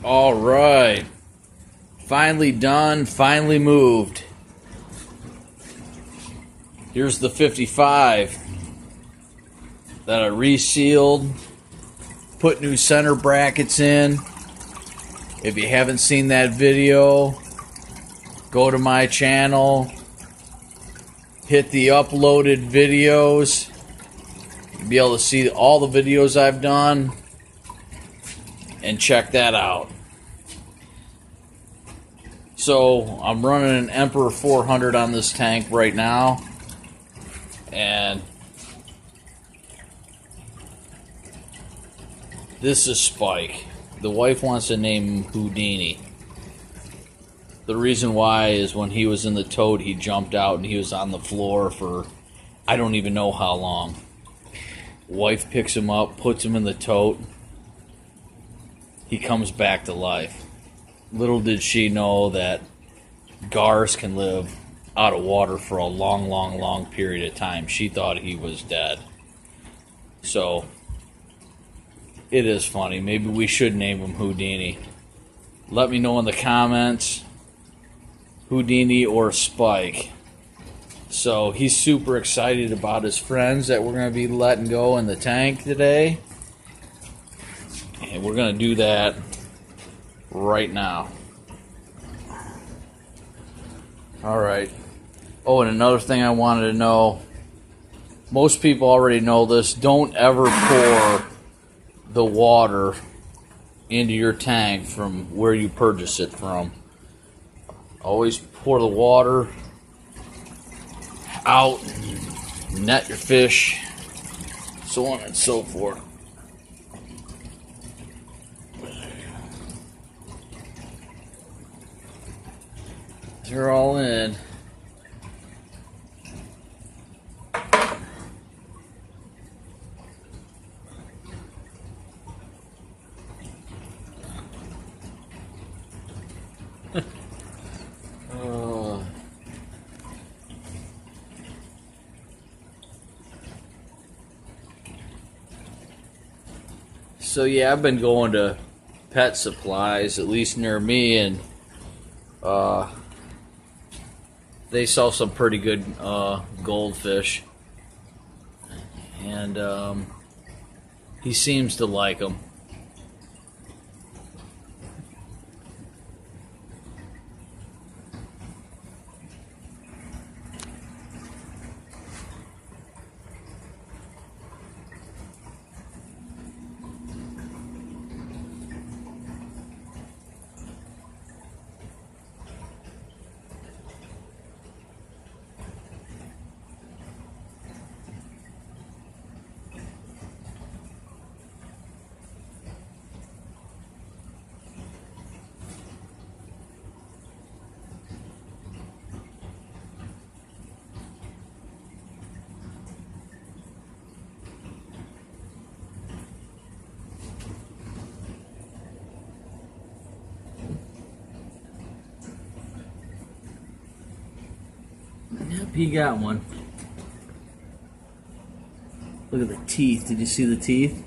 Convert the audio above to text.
All right, finally done, finally moved. Here's the 55 that I resealed, put new center brackets in. If you haven't seen that video, go to my channel, hit the uploaded videos. You'll be able to see all the videos I've done and check that out. So I'm running an Emperor 400 on this tank right now, and this is Spike. The wife wants to name him Houdini. The reason why is when he was in the tote, he jumped out and he was on the floor for I don't even know how long. Wife picks him up, puts him in the tote. He comes back to life. Little did she know that Gars can live out of water for a long period of time. She thought he was dead. So it is funny. Maybe we should name him Houdini. Let me know in the comments, Houdini or Spike. So he's super excited about his friends that we're going to be letting go in the tank today. And we're going to do that right now. Alright. Oh, and another thing I wanted to know. Most people already know this. Don't ever pour the water into your tank from where you purchase it from. Always pour the water out, net your fish, so on and so forth. They're all in. So yeah, I've been going to pet supplies, at least near me, and they sell some pretty good goldfish, and he seems to like them. Yep, he got one. Look at the teeth. Did you see the teeth?